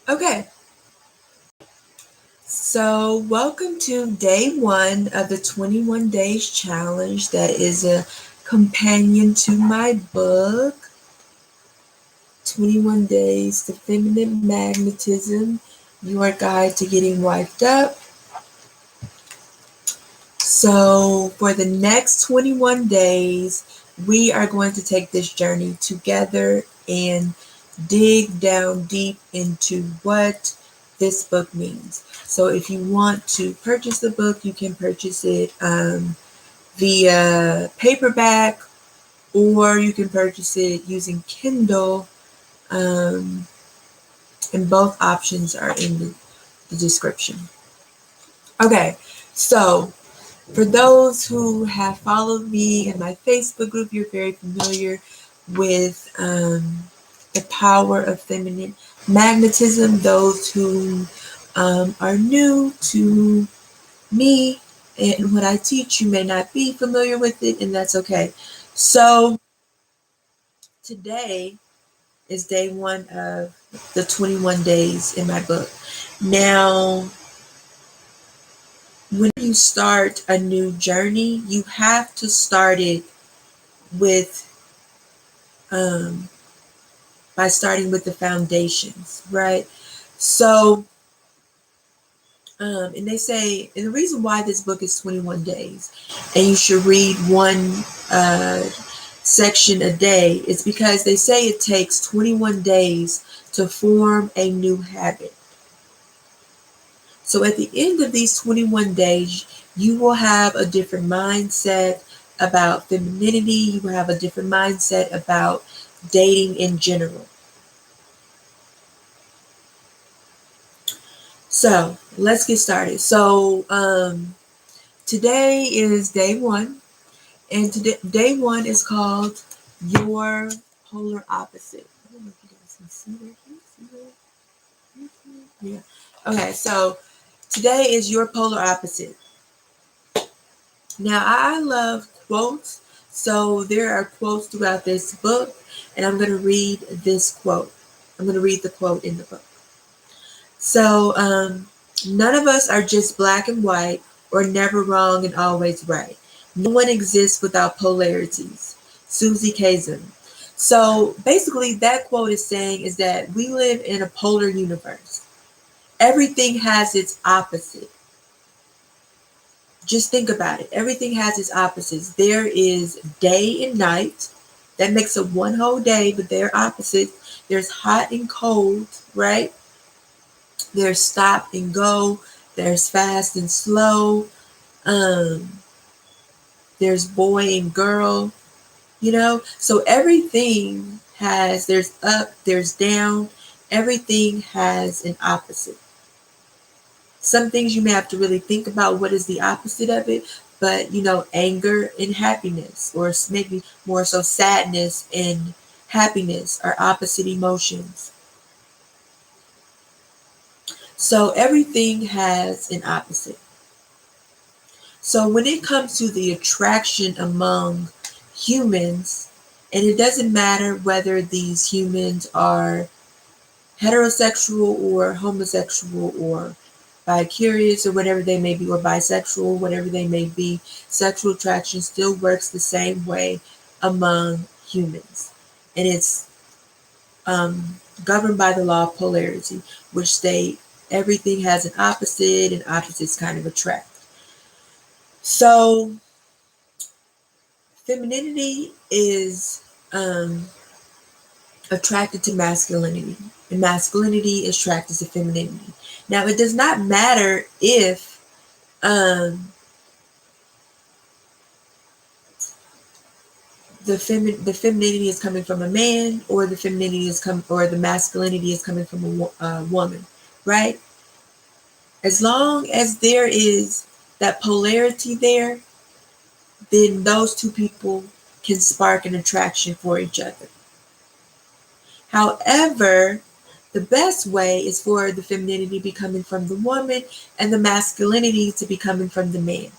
Okay, so welcome to day one of the 21 days challenge that is a companion to my book, 21 Days to Feminine Magnetism, Your Guide to Getting Wiped Up. So for the next 21 days, we are going to take this journey together and dig down deep into what this book means. So if you want to purchase the book, you can purchase it via paperback, or you can purchase it using Kindle, um, and both options are in the description. Okay, so for those who have followed me in my Facebook group, you're very familiar with the power of feminine magnetism. Those who are new to me and what I teach, you may not be familiar with it, and that's okay. So today is day one of the 21 days in my book. Now, when you start a new journey, you have to start it with um, by starting with the foundations, right? So, and they say, and the reason why this book is 21 days, and you should read one section a day, is because they say it takes 21 days to form a new habit. So at the end of these 21 days, you will have a different mindset about femininity. You will have a different mindset about dating in general. So let's get started. So today is day one, and today day one is called Your Polar Opposite. I don't know if you guys can see that. Can you see that? Can you see that? Yeah. Okay, so today is Your Polar Opposite. Now, I love quotes, so there are quotes throughout this book, and I'm going to read this quote. I'm going to read the quote in the book. So, none of us are just black and white or never wrong and always right. No one exists without polarities. Susie Kazan. So, basically, that quote is saying is that we live in a polar universe. Everything has its opposite. Just think about it. Everything has its opposites. There is day and night. That makes up one whole day, but they're opposites. There's hot and cold, right? There's stop and go. There's fast and slow. Um, there's boy and girl, So everything there's up, there's down. Everything has an opposite. Some things you may have to really think about what is the opposite of it, but anger and happiness, or maybe more so sadness and happiness, are opposite emotions. So everything has an opposite. So when it comes to the attraction among humans, and it doesn't matter whether these humans are heterosexual or homosexual or bi-curious or whatever they may be, or bisexual, whatever they may be, sexual attraction still works the same way among humans. And it's governed by the law of polarity, which state everything has an opposite and opposites kind of attract. So femininity is attracted to masculinity, and masculinity is attracted to femininity. Now, it does not matter if the femininity is coming from a man, or the masculinity is coming from a woman, right? As long as there is that polarity there, then those two people can spark an attraction for each other. However, the best way is for the femininity to be coming from the woman and the masculinity to be coming from the man.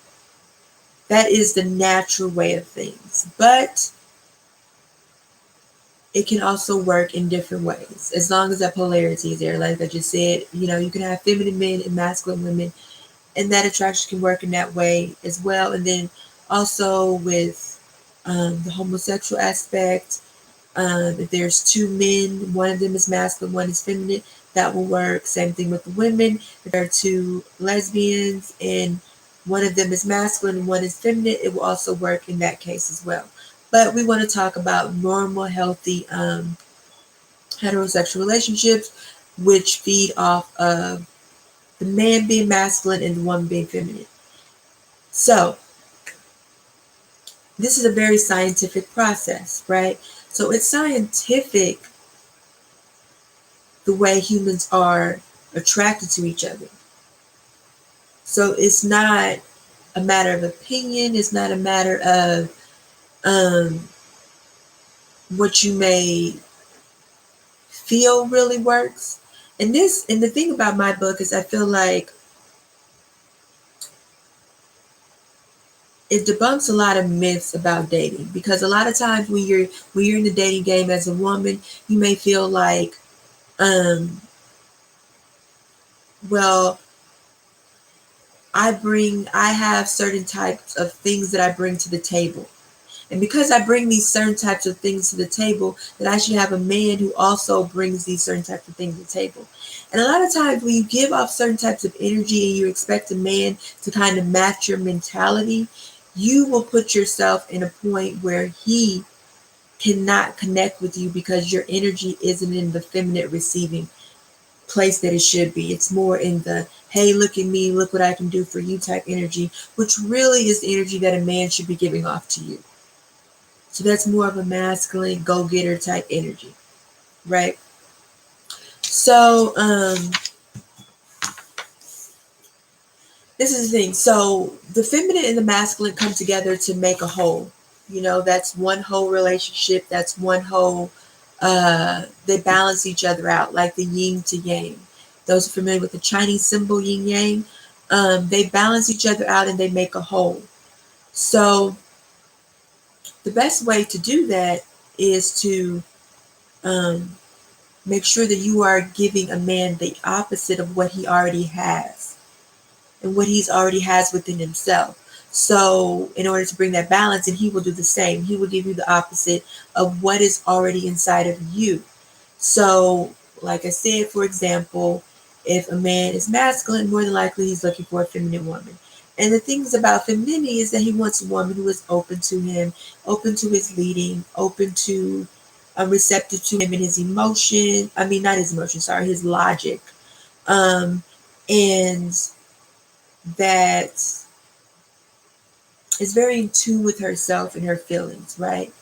That is the natural way of things. But it can also work in different ways as long as that polarity is there. Like I just said, you can have feminine men and masculine women, and that attraction can work in that way as well. And then also with the homosexual aspect, if there's two men, one of them is masculine, one is feminine, that will work. Same thing with the women. If there are two lesbians and one of them is masculine and one is feminine, it will also work in that case as well. But we want to talk about normal, healthy heterosexual relationships, which feed off of the man being masculine and the woman being feminine. So, this is a very scientific process, right? So, it's scientific the way humans are attracted to each other. So it's not a matter of opinion. It's not a matter of what you may feel really works. And the thing about my book is I feel like it debunks a lot of myths about dating, because a lot of times when you're in the dating game as a woman, you may feel like, well, I have certain types of things that I bring to the table. And because I bring these certain types of things to the table, that I should have a man who also brings these certain types of things to the table. And a lot of times when you give off certain types of energy and you expect a man to kind of match your mentality, you will put yourself in a point where he cannot connect with you because your energy isn't in the feminine receiving place that it should be. It's more in the, hey, look at me, look what I can do for you type energy, which really is the energy that a man should be giving off to you. So that's more of a masculine go-getter type energy, right? So this is the thing. So the feminine and the masculine come together to make a whole. That's one whole relationship. That's one whole. They balance each other out like the yin to yang. Those familiar with the Chinese symbol yin yang, they balance each other out and they make a whole. So the best way to do that is to make sure that you are giving a man the opposite of what he already has and what he's already has within himself. So in order to bring that balance, and he will do the same. He will give you the opposite of what is already inside of you. So, like I said, for example, if a man is masculine, more than likely he's looking for a feminine woman. And the things about femininity is that he wants a woman who is open to him, open to his leading, open to receptive to him and his emotion. I mean, not his emotion, sorry, his logic. And that is very in tune with herself and her feelings, right?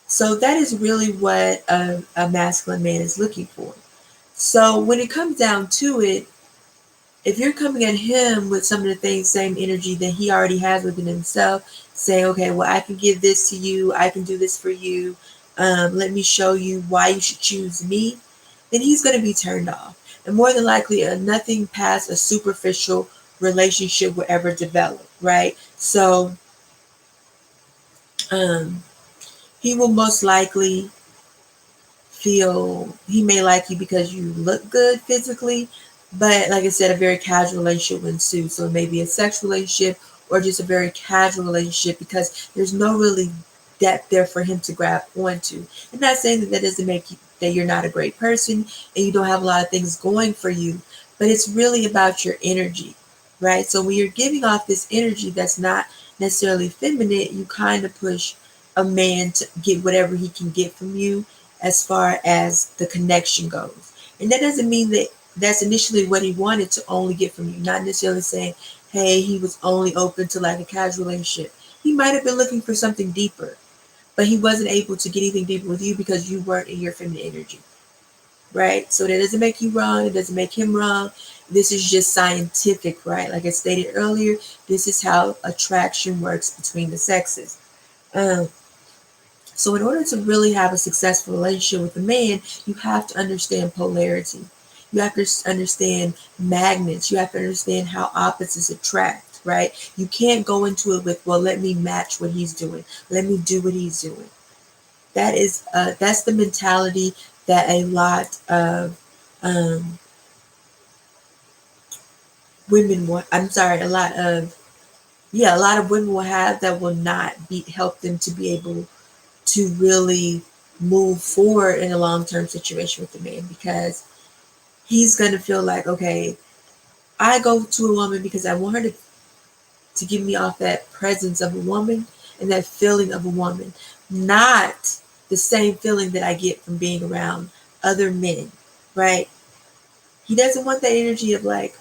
So that is really what a masculine man is looking for. So when it comes down to it, if you're coming at him with some of the things, same energy that he already has within himself, say, okay, well, I can give this to you, I can do this for you, let me show you why you should choose me, then he's going to be turned off. And more than likely, nothing past a superficial relationship will ever develop, right? So um, he will most likely feel he may like you because you look good physically, but like I said, a very casual relationship will ensue. So maybe a sexual relationship or just a very casual relationship because there's no really depth there for him to grab onto. I'm not saying that doesn't make you that you're not a great person and you don't have a lot of things going for you, but it's really about your energy, right? So when you're giving off this energy that's not necessarily feminine, you kind of push a man to get whatever he can get from you as far as the connection goes. And that doesn't mean that that's initially what he wanted to only get from you. Not necessarily saying, hey, he was only open to like a casual relationship. He might have been looking for something deeper, but he wasn't able to get anything deeper with you because you weren't in your feminine energy, right? So that doesn't make you wrong. It doesn't make him wrong. This is just scientific, right? Like I stated earlier, this is how attraction works between the sexes. Um, So in order to really have a successful relationship with a man, you have to understand polarity. You have to understand magnets. You have to understand how opposites attract, right? You can't go into it with, well, let me match what he's doing. Let me do what he's doing. That's the mentality that a lot of um, women want. I'm sorry, a lot of women will have that will not be help them to be able to really move forward in a long-term situation with the man, because he's going to feel like, okay, I go to a woman because I want her to give me off that presence of a woman and that feeling of a woman, not the same feeling that I get from being around other men, right? He doesn't want that energy of like,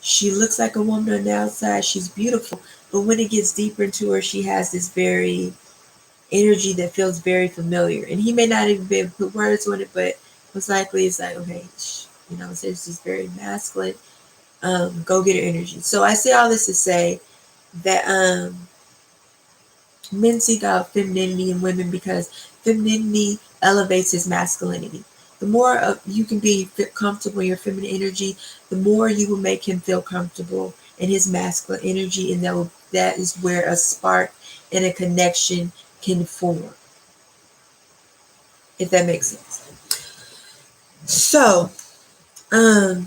she looks like a woman on the outside, she's beautiful, but when it gets deeper into her, she has this very energy that feels very familiar. And he may not even be able to put words on it, but most likely it's like, okay, so it's just very masculine, go get her energy. So I say all this to say that men seek out femininity in women because femininity elevates his masculinity. The more you can be comfortable in your feminine energy, the more you will make him feel comfortable in his masculine energy, and that is where a spark and a connection can form, if that makes sense. So, and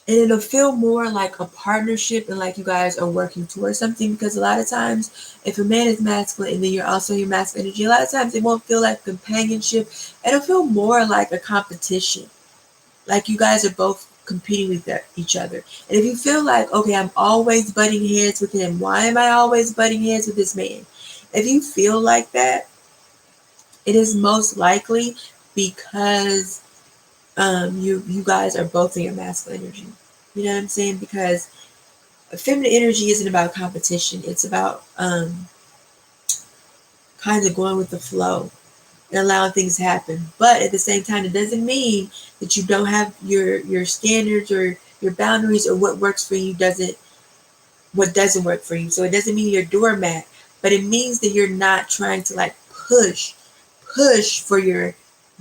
it'll feel more like a partnership and like you guys are working towards something, because a lot of times if a man is masculine and then you're also your masculine energy, a lot of times it won't feel like companionship. It'll feel more like a competition, like you guys are both competing with each other. And if you feel like, okay, I'm always butting heads with him, why am I always butting heads with this man? If you feel like that, it is most likely because you guys are both in your masculine energy. You know what I'm saying? Because feminine energy isn't about competition. It's about kind of going with the flow and allowing things to happen. But at the same time, it doesn't mean that you don't have your standards or your boundaries, or what doesn't work for you. So it doesn't mean you're a doormat, but it means that you're not trying to like push for your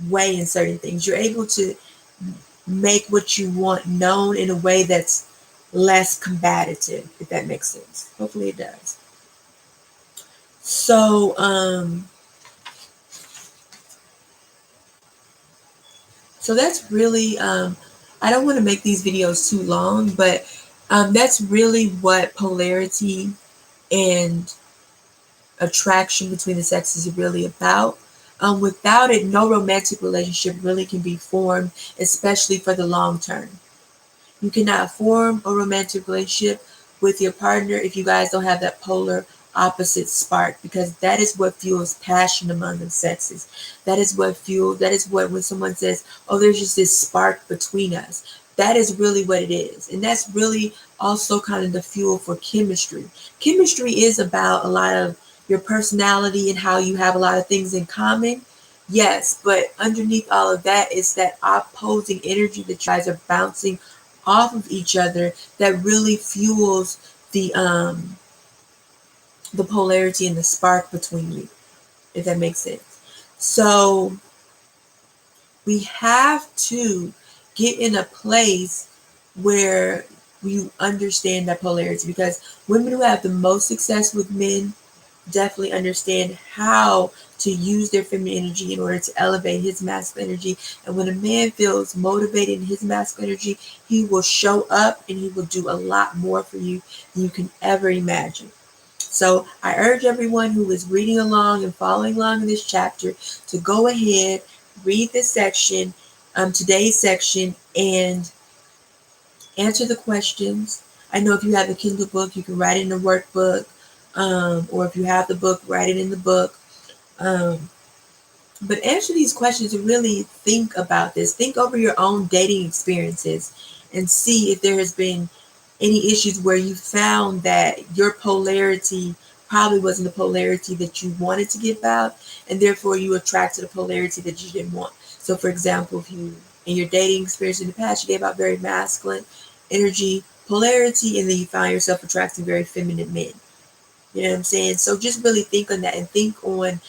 way in certain things. You're able to make what you want known in a way that's less combative, if that makes sense. Hopefully it does. So, that's really, I don't want to make these videos too long, but that's really what polarity and attraction between the sexes is really about. Without it, no romantic relationship really can be formed, especially for the long term. You cannot form a romantic relationship with your partner if you guys don't have that polar opposite spark, because that is what fuels passion among the sexes. That is what, when someone says, oh, there's just this spark between us, that is really what it is. And that's really also kind of the fuel for chemistry. Chemistry is about a lot of your personality and how you have a lot of things in common. Yes, but underneath all of that is that opposing energy that you guys are bouncing off of each other that really fuels the polarity and the spark between you, if that makes sense. So we have to get in a place where you understand that polarity, because women who have the most success with men definitely understand how to use their feminine energy in order to elevate his masculine energy. And when a man feels motivated in his masculine energy, he will show up and he will do a lot more for you than you can ever imagine. So I urge everyone who is reading along and following along in this chapter to go ahead, read this section, today's section, and answer the questions. I know if you have the Kindle book, you can write it in a workbook, or if you have the book, write it in the book. But answer these questions and really think about this. Think over your own dating experiences and see if there has been any issues where you found that your polarity probably wasn't the polarity that you wanted to give out, and therefore you attracted a polarity that you didn't want. So for example, if you, in your dating experience in the past, you gave out very masculine energy polarity, and then you found yourself attracting very feminine men. You know what I'm saying? So just really think on that and think on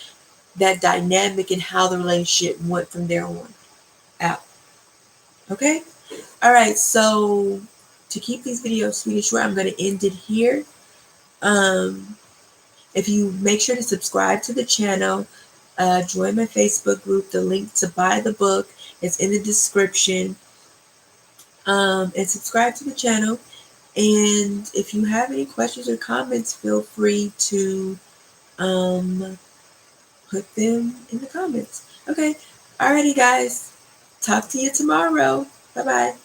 that dynamic and how the relationship went from there on out. Okay? All right, so to keep these videos sweet and short, I'm going to end it here. Um, If you make sure to subscribe to the channel, join my Facebook group. The link to buy the book is in the description. And subscribe to the channel. And if you have any questions or comments, feel free to put them in the comments. Okay. Alrighty, guys. Talk to you tomorrow. Bye-bye.